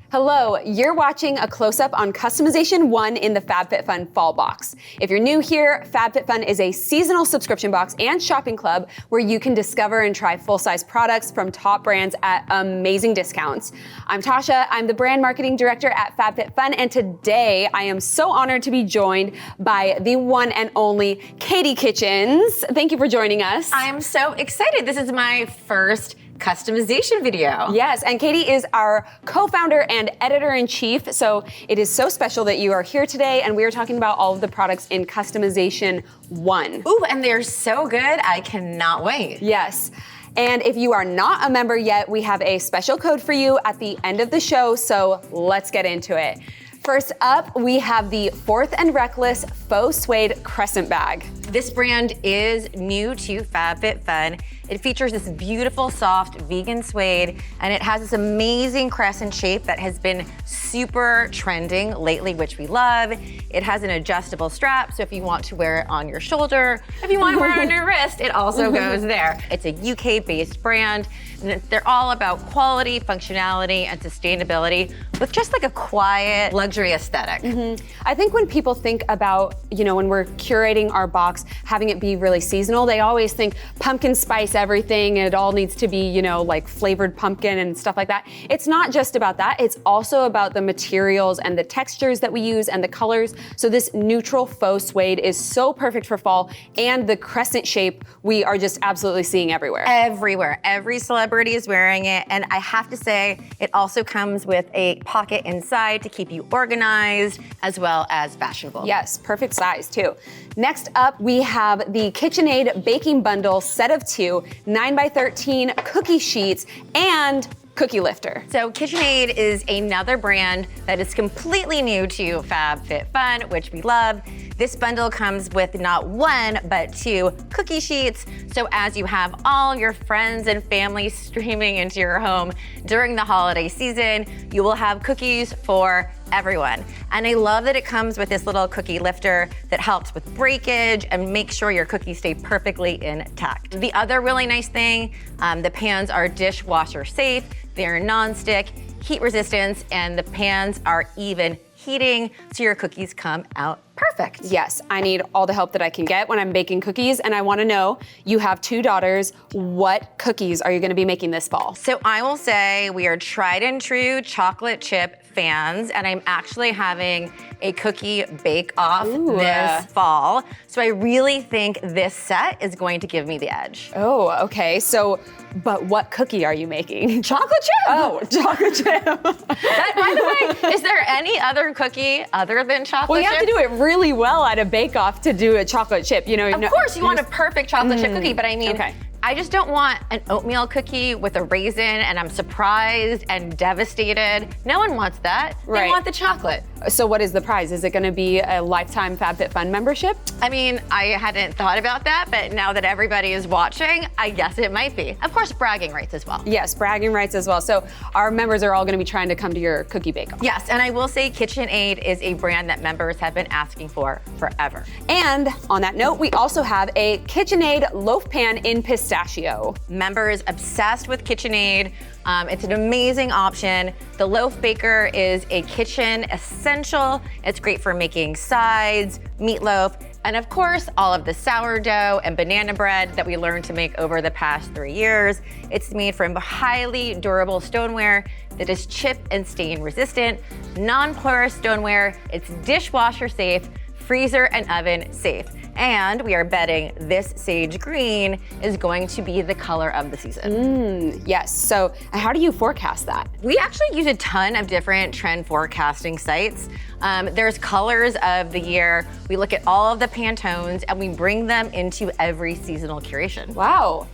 Hello, you're watching a close-up on Customization 1 in the FabFitFun Fall Box. If you're new here, FabFitFun is a seasonal subscription box and shopping club where you can discover and try full-size products from top brands at amazing discounts. I'm Tasha, I'm the brand marketing director at FabFitFun, and today I am so honored to be joined by the one and only Katie Kitchens. Thank you for joining us. I'm so excited. This is my first customization video. Yes, and Katie is our co-founder and editor-in-chief, so it is so special that you are here today, and we are talking about all of the products in Customization 1. Ooh, and they're so good, I cannot wait. Yes. And if you are not a member yet, we have a special code for you at the end of the show, so let's get into it. First up, we have the Fourth and Reckless Faux Suede Crescent Bag. This brand is new to FabFitFun. It features this beautiful, soft, vegan suede, and it has this amazing crescent shape that has been super trending lately, which we love. It has an adjustable strap, so if you want to wear it on your shoulder, if you want to wear it on your wrist, it also goes there. It's a UK-based brand, and they're all about quality, functionality, and sustainability with just like a quiet, luxury aesthetic. I think when people think about, when we're curating our box, having it be really seasonal, they always think pumpkin spice everything, and it all needs to be, like flavored pumpkin and stuff like that. It's not just about that. It's also about the materials and the textures that we use and the colors. So this neutral faux suede is so perfect for fall, and the crescent shape we are just absolutely seeing everywhere. Everywhere. Every celebrity is wearing it, and I have to say, it also comes with a pocket inside to keep you organized as well as fashionable. Yes, perfect size too. Next up, we have the KitchenAid Baking Bundle set of 2, 9x13 cookie sheets, and cookie lifter. So KitchenAid is another brand that is completely new to FabFitFun, which we love. This bundle comes with not 1, but 2 cookie sheets. So as you have all your friends and family streaming into your home during the holiday season, you will have cookies for everyone. And I love that it comes with this little cookie lifter that helps with breakage and make sure your cookies stay perfectly intact. The other really nice thing, the pans are dishwasher safe, they're non-stick, heat resistance, and the pans are even heating, so your cookies come out perfect. Yes, I need all the help that I can get when I'm baking cookies, and I want to know, you have 2 daughters, what cookies are you going to be making this fall? So I will say we are tried and true chocolate chip fans, and I'm actually having a cookie bake-off this fall. So I really think this set is going to give me the edge. Oh, okay. So, but what cookie are you making? Chocolate chip! Oh, chocolate chip. By the way, is there any other cookie other than chocolate chip? Well, you have to do it really well at a bake-off to do a chocolate chip. Of course, you want a perfect chocolate chip cookie, but I mean, okay. I just don't want an oatmeal cookie with a raisin and I'm surprised and devastated. No one wants that. Right. They want the chocolate. So what is the prize? Is it going to be a lifetime FabFitFun membership? I mean, I hadn't thought about that, but now that everybody is watching, I guess it might be. Of course, bragging rights as well. Yes, bragging rights as well. So our members are all going to be trying to come to your cookie bake-off. Yes, and I will say KitchenAid is a brand that members have been asking for forever. And on that note, we also have a KitchenAid Loaf Pan in pistachio. Members obsessed with KitchenAid. It's an amazing option. The Loaf Baker is a kitchen essential. It's great for making sides, meatloaf, and of course, all of the sourdough and banana bread that we learned to make over the past 3 years. It's made from highly durable stoneware that is chip and stain resistant, non-porous stoneware. It's dishwasher safe, freezer and oven safe. And we are betting this sage green is going to be the color of the season. Yes, so how do you forecast that? We actually use a ton of different trend forecasting sites. There's colors of the year. We look at all of the Pantones and we bring them into every seasonal curation. Wow.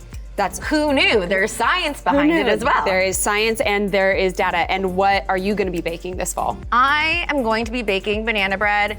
Who knew? There's science behind it as well. There is science and there is data. And what are you going to be baking this fall? I am going to be baking banana bread.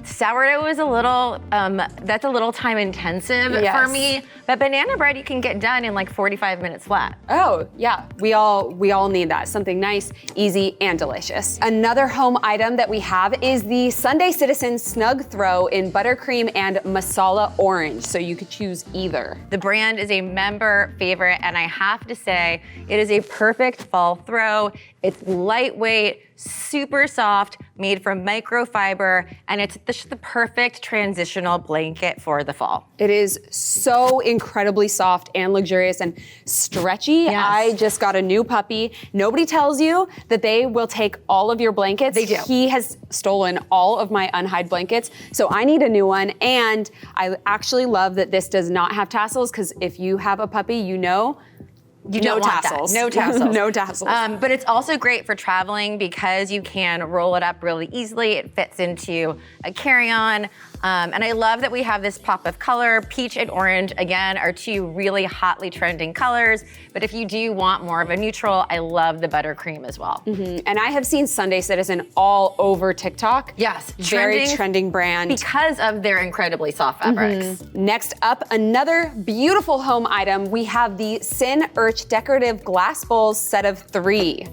Sourdough is that's a little time intensive for me, but banana bread you can get done in like 45 minutes flat. Oh yeah, we all need that. Something nice, easy, and delicious. Another home item that we have is the Sunday Citizen Snug Throw in Buttercream and Masala Orange, so you could choose either. The brand is a member favorite, and I have to say, it is a perfect fall throw. It's lightweight, super soft, made from microfiber, and it's the perfect transitional blanket for the fall. It is so incredibly soft and luxurious and stretchy. Yes. I just got a new puppy. Nobody tells you that they will take all of your blankets. They do. He has stolen all of my unhide blankets, so I need a new one. And I actually love that this does not have tassels, because if you have a puppy, you know, You don't want that. No tassels. No tassels. But it's also great for traveling because you can roll it up really easily. It fits into a carry-on. And I love that we have this pop of color. Peach and orange, again, are two really hotly trending colors. But if you do want more of a neutral, I love the buttercream as well. And I have seen Sunday Citizen all over TikTok. Yes. Very trending brand. Because of their incredibly soft fabrics. Next up, another beautiful home item. We have the Sin Urch Decorative Glass Bowls set of 3.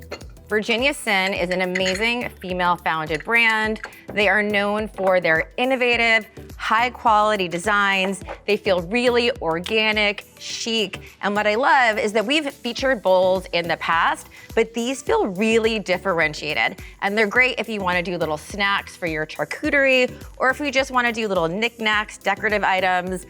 Virginia Sin is an amazing female-founded brand. They are known for their innovative, high-quality designs. They feel really organic, chic, and what I love is that we've featured bowls in the past, but these feel really differentiated. And they're great if you want to do little snacks for your charcuterie, or if you just want to do little knickknacks, decorative items,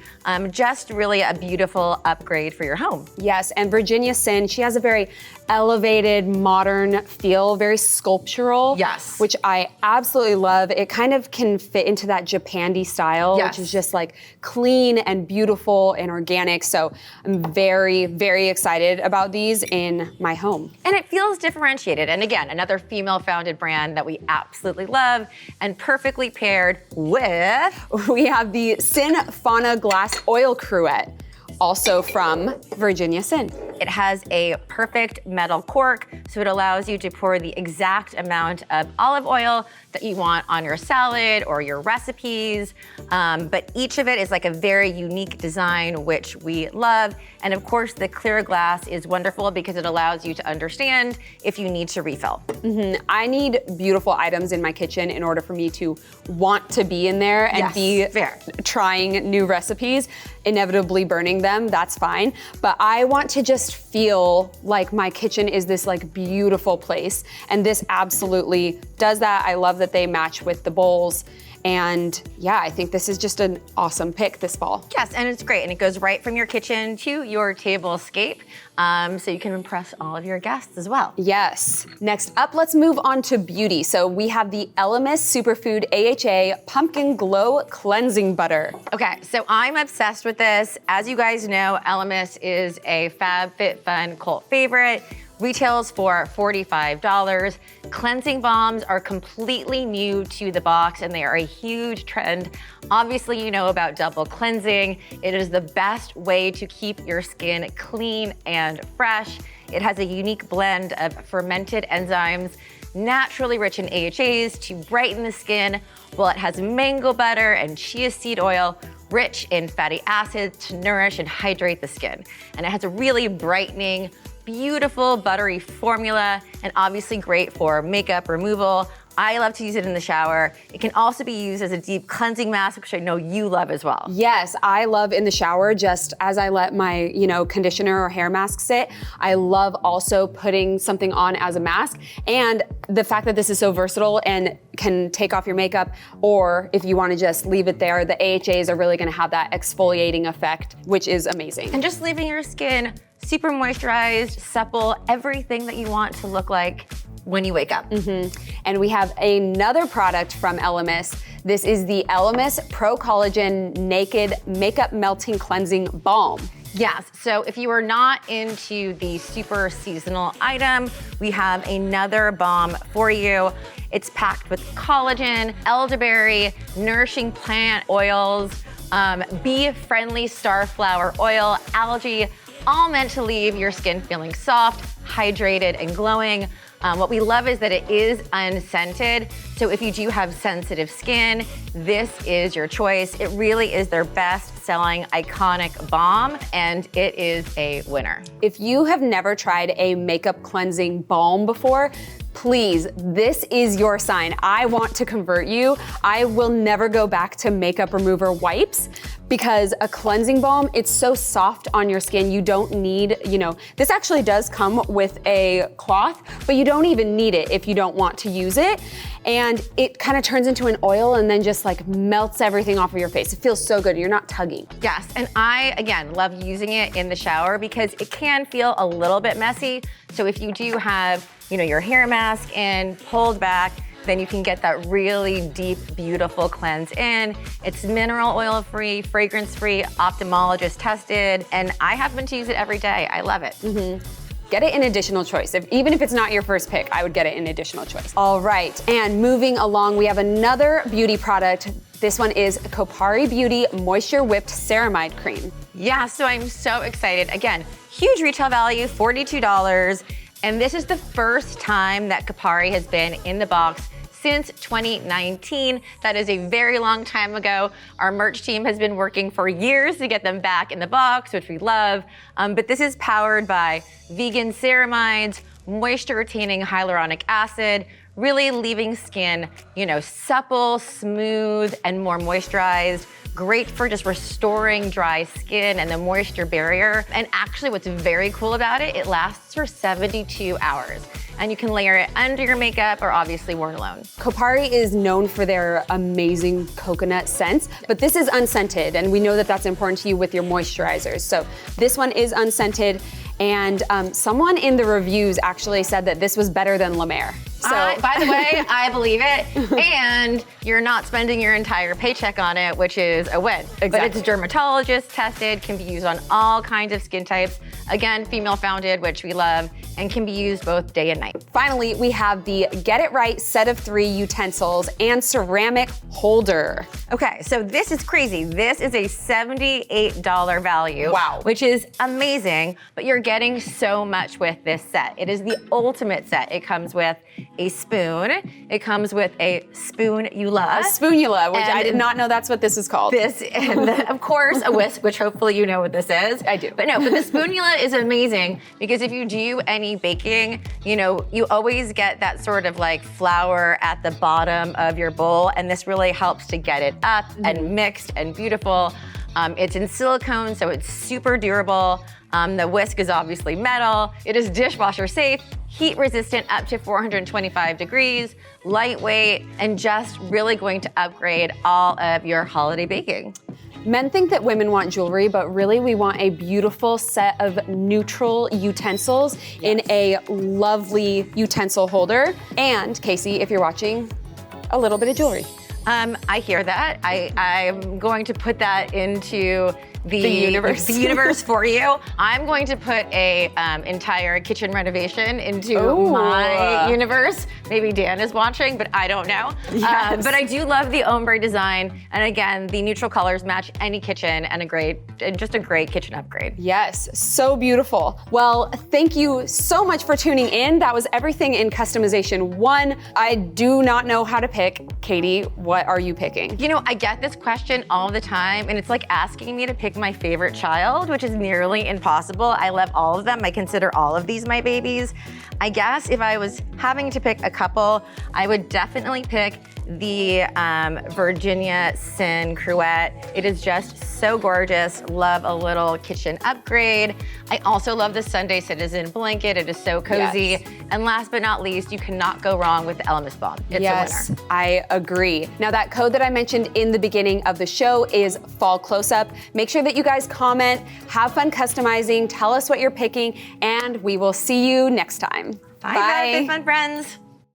just really a beautiful upgrade for your home. Yes, and Virginia Sin, she has a very elevated, modern feel, very sculptural. Yes. Which I absolutely love. It kind of can fit into that Japandi style, Yes. which is just like clean and beautiful and organic. So I'm very, very excited about these in my home. And it feels differentiated. And again, another female-founded brand that we absolutely love and perfectly paired with... We have the Sin Fauna Glass Oil Cruet, also from Virginia Sin. It has a perfect metal cork, so it allows you to pour the exact amount of olive oil that you want on your salad or your recipes. But each of it is like a very unique design, which we love. And of course, the clear glass is wonderful because it allows you to understand if you need to refill. I need beautiful items in my kitchen in order for me to want to be in there and be trying new recipes, inevitably burning them, that's fine. But I want to just feel like my kitchen is this like beautiful place. And this absolutely does that. I love that they match with the bowls. And yeah, I think this is just an awesome pick this fall. Yes, and it's great. And it goes right from your kitchen to your tablescape. So you can impress all of your guests as well. Yes. Next up, let's move on to beauty. So we have the ELEMIS Superfood AHA Pumpkin Glow Cleansing Butter. Okay, so I'm obsessed with this. As you guys know, ELEMIS is a FabFitFun cult favorite. Retails for $45. Cleansing balms are completely new to the box and they are a huge trend. Obviously, you know about double cleansing. It is the best way to keep your skin clean and fresh. It has a unique blend of fermented enzymes, naturally rich in AHAs to brighten the skin, while it has mango butter and chia seed oil, rich in fatty acids to nourish and hydrate the skin. And it has a really brightening, beautiful buttery formula, and obviously great for makeup removal. I love to use it in the shower. It can also be used as a deep cleansing mask, which I know you love as well. Yes, I love in the shower, just as I let my, conditioner or hair mask sit. I love also putting something on as a mask. And the fact that this is so versatile and can take off your makeup, or if you want to just leave it there, the AHAs are really going to have that exfoliating effect, which is amazing. And just leaving your skin super moisturized, supple, everything that you want to look like when you wake up. And we have another product from ELEMIS. This is the ELEMIS Pro-Collagen Naked Makeup Melting Cleansing Balm. Yes, so if you are not into the super seasonal item, we have another balm for you. It's packed with collagen, elderberry, nourishing plant oils, bee-friendly starflower oil, algae, all meant to leave your skin feeling soft, hydrated, and glowing. What we love is that it is unscented. So if you do have sensitive skin, this is your choice. It really is their best-selling iconic balm, and it is a winner. If you have never tried a makeup cleansing balm before, please, this is your sign. I want to convert you. I will never go back to makeup remover wipes, because a cleansing balm, it's so soft on your skin. You don't need, this actually does come with a cloth, but you don't even need it if you don't want to use it. And it kind of turns into an oil and then just like melts everything off of your face. It feels so good. You're not tugging. Yes, and I, again, love using it in the shower because it can feel a little bit messy. So if you do have, your hair mask in, pulled back, then you can get that really deep, beautiful cleanse in. It's mineral oil free, fragrance free, ophthalmologist tested, and I happen to use it every day. I love it. Get it in additional choice. Even if it's not your first pick, I would get it in additional choice. All right, and moving along, we have another beauty product. This one is Kopari Beauty Moisture Whipped Ceramide Cream. Yeah, so I'm so excited. Again, huge retail value, $42. And this is the first time that Kopari has been in the box since 2019. That is a very long time ago. Our merch team has been working for years to get them back in the box, which we love. But this is powered by vegan ceramides, moisture retaining hyaluronic acid, really leaving skin, supple, smooth, and more moisturized. Great for just restoring dry skin and the moisture barrier. And actually what's very cool about it, it lasts for 72 hours. And you can layer it under your makeup or obviously worn alone. Kopari is known for their amazing coconut scents, but this is unscented, and we know that that's important to you with your moisturizers. So this one is unscented, and someone in the reviews actually said that this was better than La Mer. So, by the way, I believe it. And you're not spending your entire paycheck on it, which is a win. Exactly. But it's dermatologist tested, can be used on all kinds of skin types. Again, female founded, which we love, and can be used both day and night. Finally, we have the Get It Right set of 3 utensils and ceramic holder. Okay, so this is crazy. This is a $78 value. Wow. Which is amazing, but you're getting so much with this set. It is the ultimate set. It comes with a spoon. It comes with a spoonula. A spoonula, which I did not know that's what this is called. And of course, a whisk, which hopefully you know what this is. I do. But the spoonula is amazing because if you do any baking, you always get that sort of like flour at the bottom of your bowl, and this really helps to get it up and mixed and beautiful. It's in silicone, so it's super durable. The whisk is obviously metal. It is dishwasher safe, heat resistant up to 425 degrees, lightweight, and just really going to upgrade all of your holiday baking. Men think that women want jewelry, but really we want a beautiful set of neutral utensils in a lovely utensil holder. And Casey, if you're watching, a little bit of jewelry. I hear that. I'm going to put that into the universe for you. I'm going to put a entire kitchen renovation into my universe. Maybe Dan is watching, but I don't know. Yes. But I do love the ombre design. And again, the neutral colors match any kitchen and just a great kitchen upgrade. Yes, so beautiful. Well, thank you so much for tuning in. That was everything in customization 1. I do not know how to pick. Katie, what are you picking? I get this question all the time, and it's like asking me to pick my favorite child, which is nearly impossible. I love all of them. I consider all of these my babies. I guess if I was having to pick a couple, I would definitely pick the Virginia Sin Cruet. It is just so gorgeous. Love a little kitchen upgrade. I also love the Sunday Citizen blanket. It is so cozy. Yes. And last but not least, you cannot go wrong with the ELEMIS Balm. It's a winner. I agree. Now that code that I mentioned in the beginning of the show is Fall Close-Up. Make sure that you guys comment, have fun customizing, tell us what you're picking, and we will see you next time. Bye. FabFitFun friends.